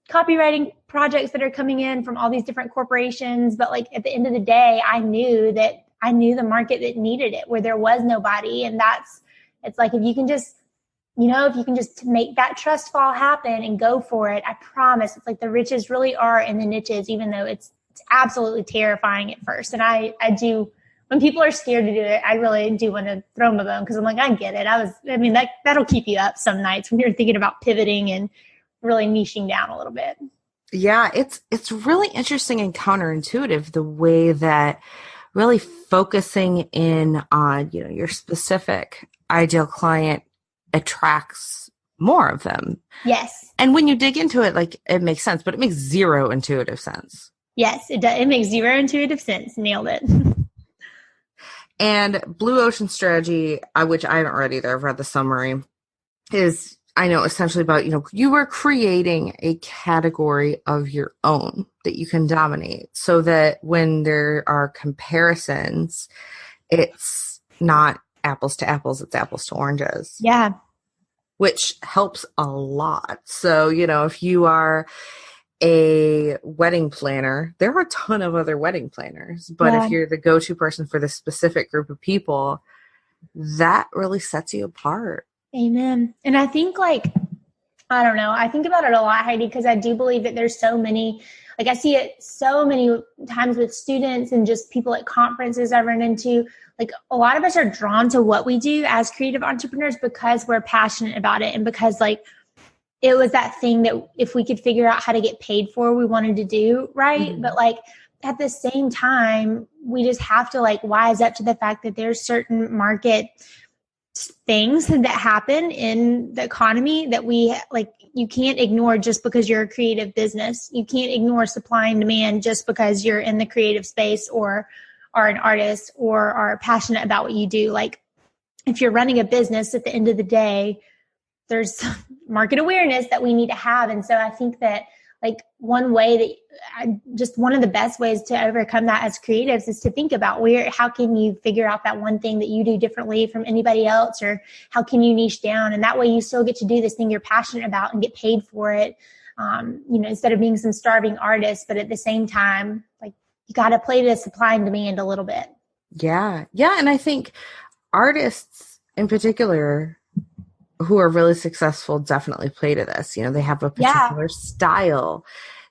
[SPEAKER 3] copywriting projects that are coming in from all these different corporations. But like at the end of the day, I knew the market that needed it where there was nobody. And it's like, if you can just make that trust fall happen and go for it, I promise it's like the riches really are in the niches, even though it's absolutely terrifying at first. And I do, when people are scared to do it, I really do want to throw them a bone because I'm like, I get it. That'll keep you up some nights when you're thinking about pivoting and really niching down a little bit.
[SPEAKER 1] Yeah, it's really interesting and counterintuitive the way that really focusing in on, you know, your specific ideal client attracts more of them.
[SPEAKER 3] Yes.
[SPEAKER 1] And when you dig into it, like it makes sense, but it makes zero intuitive sense.
[SPEAKER 3] Yes, it does. It makes zero intuitive sense. Nailed it.
[SPEAKER 1] And Blue Ocean Strategy, which I haven't read either, I've read the summary, is, I know, essentially about, you know, you are creating a category of your own that you can dominate so that when there are comparisons, it's not apples to apples, it's apples to oranges.
[SPEAKER 3] Yeah.
[SPEAKER 1] Which helps a lot. So, you know, if you are a wedding planner, there are a ton of other wedding planners, but if you're the go-to person for this specific group of people, that really sets you apart.
[SPEAKER 3] Amen. And I think I don't know, I think about it a lot, Heidi, because I do believe that there's so many, like I see it so many times with students and just people at conferences I run into. Like a lot of us are drawn to what we do as creative entrepreneurs because we're passionate about it and because like it was that thing that if we could figure out how to get paid for, we wanted to do, right? Mm-hmm. But like at the same time, we just have to like wise up to the fact that there's certain market things that happen in the economy that you can't ignore just because you're a creative business. You can't ignore supply and demand just because you're in the creative space or are an artist or are passionate about what you do. Like if you're running a business at the end of the day, there's market awareness that we need to have. And so I think that like one of the best ways to overcome that as creatives is to think about how can you figure out that one thing that you do differently from anybody else, or how can you niche down? And that way you still get to do this thing you're passionate about and get paid for it. Instead of being some starving artist, but at the same time, like you got to play to supply and demand a little bit.
[SPEAKER 1] Yeah. Yeah. And I think artists in particular who are really successful definitely play to this. You know, they have a particular style.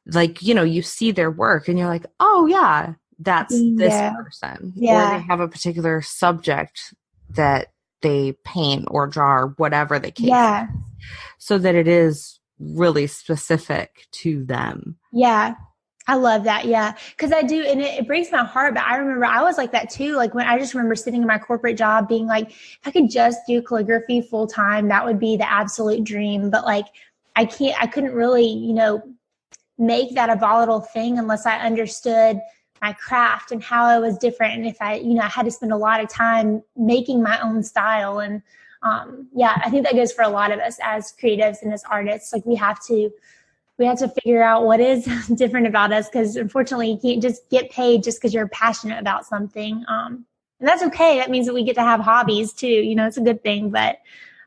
[SPEAKER 1] Like, you know, you see their work and you're like, oh yeah, that's this person.
[SPEAKER 3] Yeah.
[SPEAKER 1] Or they have a particular subject that they paint or draw or whatever the case is. So that it is really specific to them.
[SPEAKER 3] Yeah. I love that. Yeah. Cause I do. And it breaks my heart, but I remember I was like that too. Like when I just remember sitting in my corporate job being like, if I could just do calligraphy full time, that would be the absolute dream. But like, I couldn't really, make that a volatile thing unless I understood my craft and how it was different. And if I had to spend a lot of time making my own style. And I think that goes for a lot of us as creatives and as artists. Like we have to figure out what is different about us, because unfortunately you can't just get paid just because you're passionate about something. And that's okay. That means that we get to have hobbies too. It's a good thing, but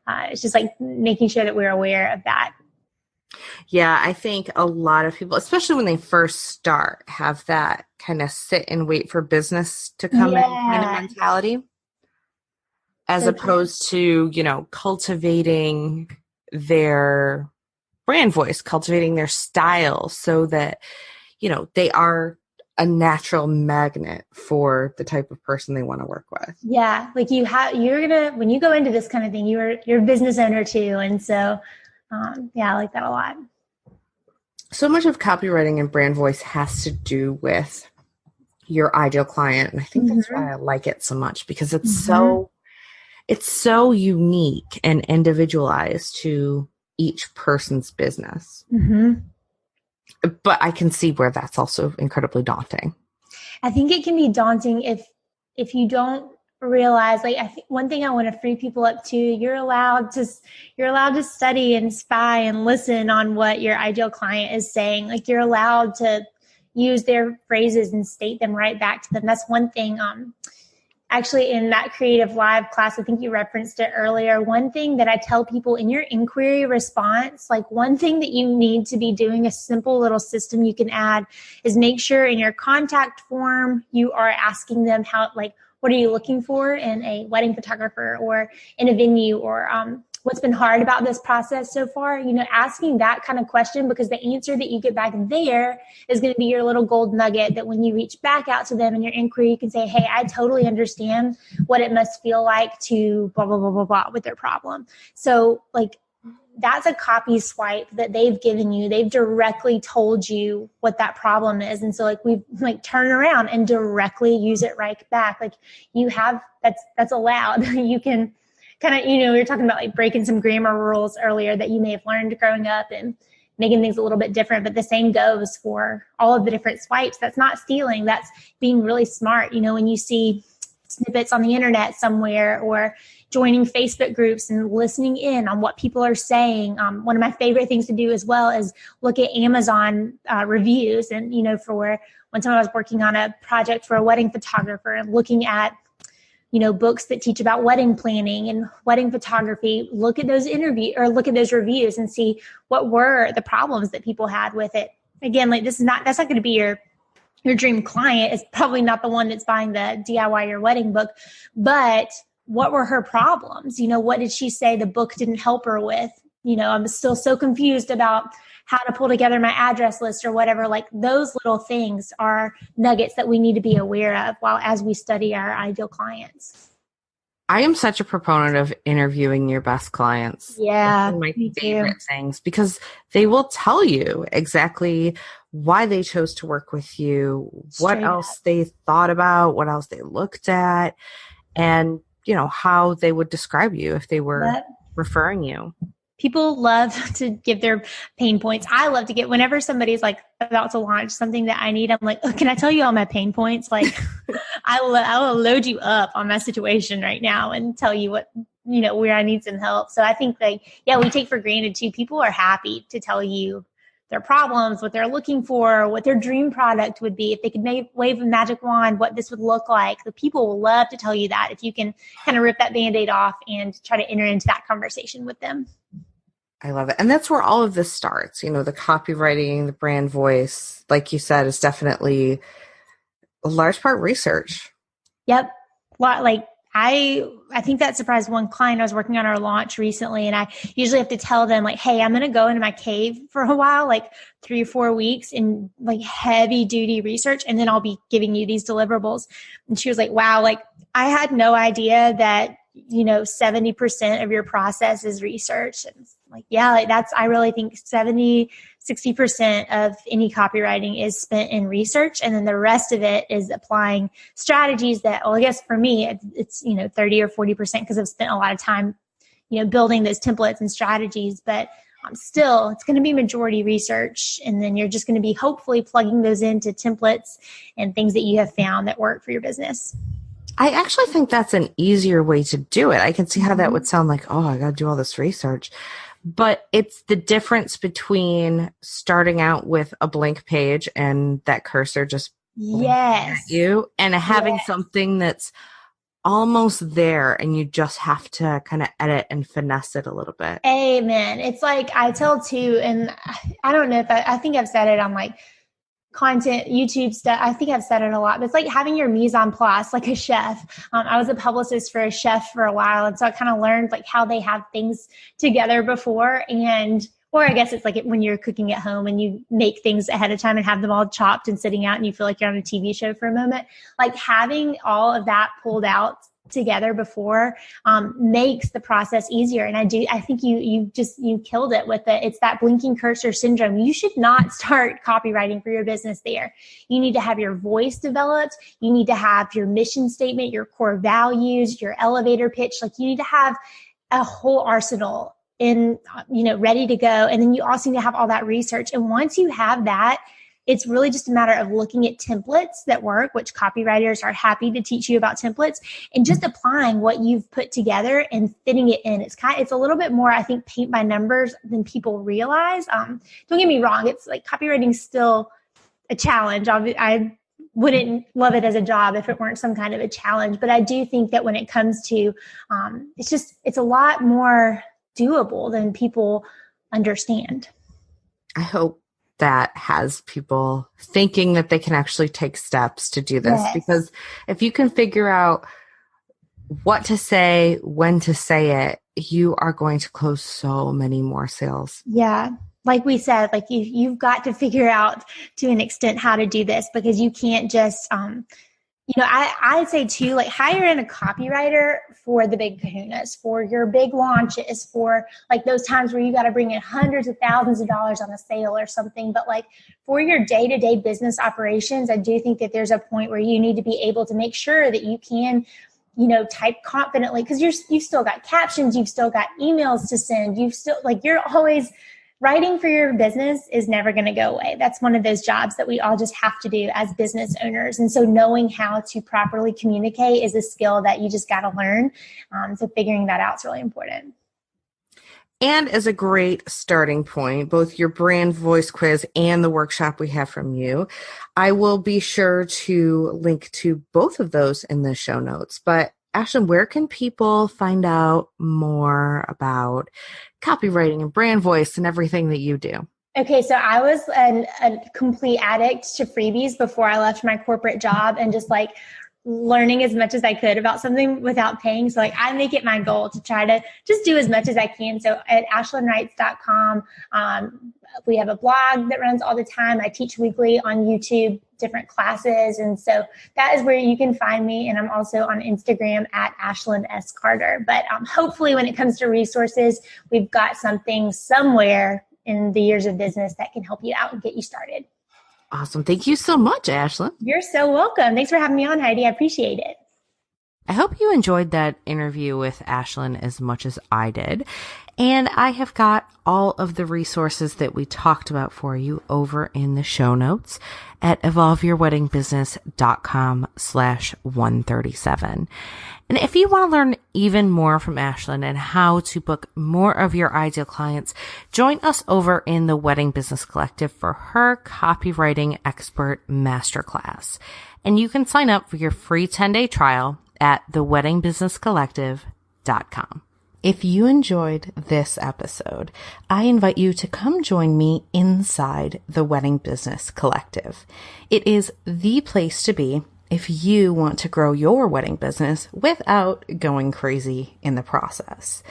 [SPEAKER 3] it's just like making sure that we're aware of that.
[SPEAKER 1] Yeah, I think a lot of people, especially when they first start, have that kind of sit and wait for business to come in kind of mentality, as opposed to, cultivating their brand voice, cultivating their style so that, they are a natural magnet for the type of person they want to work with.
[SPEAKER 3] Yeah. Like when you go into this kind of thing, you're a business owner too. And so, I like that a lot.
[SPEAKER 1] So much of copywriting and brand voice has to do with your ideal client. And I think that's why I like it so much, because it's so unique and individualized to each person's business. But I can see where that's also incredibly daunting.
[SPEAKER 3] I think it can be daunting if you don't realize, like, I think one thing I want to free people up to, you're allowed to study and spy and listen on what your ideal client is saying. Like, you're allowed to use their phrases and state them right back to them. That's one thing. Actually, in that Creative Live class, I think you referenced it earlier. One thing that I tell people in your inquiry response, like one thing that you need to be doing, a simple little system you can add, is make sure in your contact form, you are asking them how, like, what are you looking for in a wedding photographer or in a venue, or what's been hard about this process so far? You know, asking that kind of question, because the answer that you get back there is going to be your little gold nugget that when you reach back out to them in your inquiry, you can say, hey, I totally understand what it must feel like to blah, blah, blah, blah, blah with their problem. So, like, that's a copy swipe that they've given you. They've directly told you what that problem is. And so, like, we like turn around and directly use it right back. Like, you have, that's allowed. You can kind of, you know, we were talking about like breaking some grammar rules earlier that you may have learned growing up and making things a little bit different, but the same goes for all of the different swipes. That's not stealing. That's being really smart. You know, when you see snippets on the internet somewhere, or joining Facebook groups and listening in on what people are saying. One of my favorite things to do as well is look at Amazon reviews. And, you know, for one time I was working on a project for a wedding photographer and looking at, you know, books that teach about wedding planning and wedding photography. Look at those look at those reviews and see what were the problems that people had with it. Again, like, that's not going to be your dream client. Is probably not the one that's buying the DIY your wedding book, but what were her problems? You know, what did she say the book didn't help her with? You know, I'm still so confused about how to pull together my address list or whatever. Like, those little things are nuggets that we need to be aware of as we study our ideal clients.
[SPEAKER 1] I am such a proponent of interviewing your best clients.
[SPEAKER 3] Yeah,
[SPEAKER 1] it's one of my favorite things, because they will tell you exactly why they chose to work with you, what else they thought about, what else they looked at, and, you know, how they would describe you if they were referring you.
[SPEAKER 3] People love to give their pain points. I love to get, whenever somebody's like about to launch something that I need, I'm like, oh, can I tell you all my pain points? Like, I will load you up on my situation right now and tell you what, you know, where I need some help. So I think, like, yeah, we take for granted too. People are happy to tell you their problems, what they're looking for, what their dream product would be. If they could wave a magic wand, what this would look like. The people will love to tell you that if you can kind of rip that Band-Aid off and try to enter into that conversation with them.
[SPEAKER 1] I love it. And that's where all of this starts. You know, the copywriting, the brand voice, like you said, is definitely a large part research.
[SPEAKER 3] Yep. Like, I think that surprised one client. I was working on our launch recently, and I usually have to tell them, like, hey, I'm going to go into my cave for a while, like 3 or 4 weeks, in like heavy duty research. And then I'll be giving you these deliverables. And she was like, wow, like, I had no idea that, you know, 70% of your process is research. And like, yeah, like, I really think 60% of any copywriting is spent in research. And then the rest of it is applying strategies that, well, I guess for me, it's, you know, 30 or 40% because I've spent a lot of time, you know, building those templates and strategies, but still, it's going to be majority research. And then you're just going to be hopefully plugging those into templates and things that you have found that work for your business.
[SPEAKER 1] I actually think that's an easier way to do it. I can see how that would sound like, oh, I got to do all this research. But it's the difference between starting out with a blank page and that cursor just at you, and having something that's almost there and you just have to kind of edit and finesse it a little bit.
[SPEAKER 3] Amen. It's like, I tell too, and I don't know if I think I've said it on like content, YouTube stuff. I think I've said it a lot, but it's like having your mise en place, like a chef. I was a publicist for a chef for a while. And so I kind of learned like how they have things together before. Or I guess it's like when you're cooking at home and you make things ahead of time and have them all chopped and sitting out and you feel like you're on a TV show for a moment, like having all of that pulled out together before makes the process easier. And I think you killed it with it. It's that blinking cursor syndrome. You should not start copywriting for your business there. You need to have your voice developed. You need to have your mission statement, your core values, your elevator pitch. Like, you need to have a whole arsenal ready to go. And then you also need to have all that research. And once you have that, it's really just a matter of looking at templates that work, which copywriters are happy to teach you about templates, and just applying what you've put together and fitting it in. It's a little bit more, I think, paint by numbers than people realize. Don't get me wrong. It's like copywriting's still a challenge. I wouldn't love it as a job if it weren't some kind of a challenge. But I do think that when it comes to, it's a lot more doable than people understand.
[SPEAKER 1] I hope that has people thinking that they can actually take steps to do this. Yes. Because if you can figure out what to say, when to say it, you are going to close so many more sales.
[SPEAKER 3] Yeah. Like we said, like you've got to figure out to an extent how to do this, because you can't just, I'd say too, like, hire in a copywriter for the big kahunas, for your big launches, for like those times where you got to bring in hundreds of thousands of dollars on a sale or something. But like for your day-to-day business operations, I do think that there's a point where you need to be able to make sure that you can, type confidently, because you've still got captions, you've still got emails to send, you're always writing for your business is never going to go away. That's one of those jobs that we all just have to do as business owners. And so knowing how to properly communicate is a skill that you just got to learn. So figuring that out is really important.
[SPEAKER 1] And as a great starting point, both your brand voice quiz and the workshop we have from you, I will be sure to link to both of those in the show notes. But Ashlyn, where can people find out more about copywriting and brand voice and everything that you do?
[SPEAKER 3] Okay, so I was a complete addict to freebies before I left my corporate job, and just like learning as much as I could about something without paying. So like I make it my goal to try to just do as much as I can. So at ashlynwrites.com, we have a blog that runs all the time. I teach weekly on YouTube, different classes. And so that is where you can find me. And I'm also on Instagram at Ashlyn S. Carter. But hopefully when it comes to resources, we've got something somewhere in the years of business that can help you out and get you started.
[SPEAKER 1] Awesome. Thank you so much, Ashlyn.
[SPEAKER 3] You're so welcome. Thanks for having me on, Heidi. I appreciate it.
[SPEAKER 1] I hope you enjoyed that interview with Ashlyn as much as I did. And I have got all of the resources that we talked about for you over in the show notes at evolveyourweddingbusiness.com/137. And if you want to learn even more from Ashlyn and how to book more of your ideal clients, join us over in the Wedding Business Collective for her Copywriting Expert Masterclass. And you can sign up for your free 10-day trial at theweddingbusinesscollective.com. If you enjoyed this episode, I invite you to come join me inside the Wedding Business Collective. It is the place to be if you want to grow your wedding business without going crazy in the process.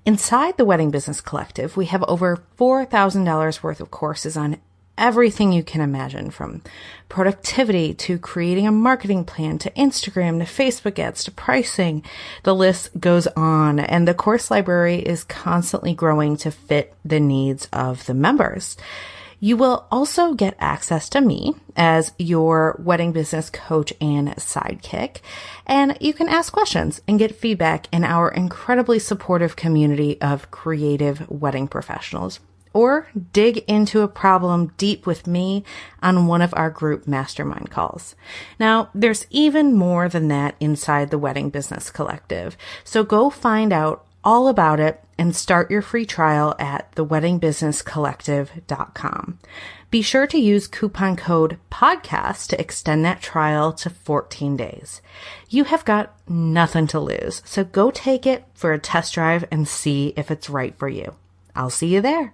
[SPEAKER 1] Inside the Wedding Business Collective, we have over $4,000 worth of courses on everything you can imagine, from productivity to creating a marketing plan to Instagram to Facebook ads to pricing. The list goes on, and the course library is constantly growing to fit the needs of the members. You will also get access to me as your wedding business coach and sidekick, and you can ask questions and get feedback in our incredibly supportive community of creative wedding professionals, or dig into a problem deep with me on one of our group mastermind calls. Now, there's even more than that inside the Wedding Business Collective, so go find out all about it and start your free trial at theweddingbusinesscollective.com. Be sure to use coupon code PODCAST to extend that trial to 14 days. You have got nothing to lose, so go take it for a test drive and see if it's right for you. I'll see you there.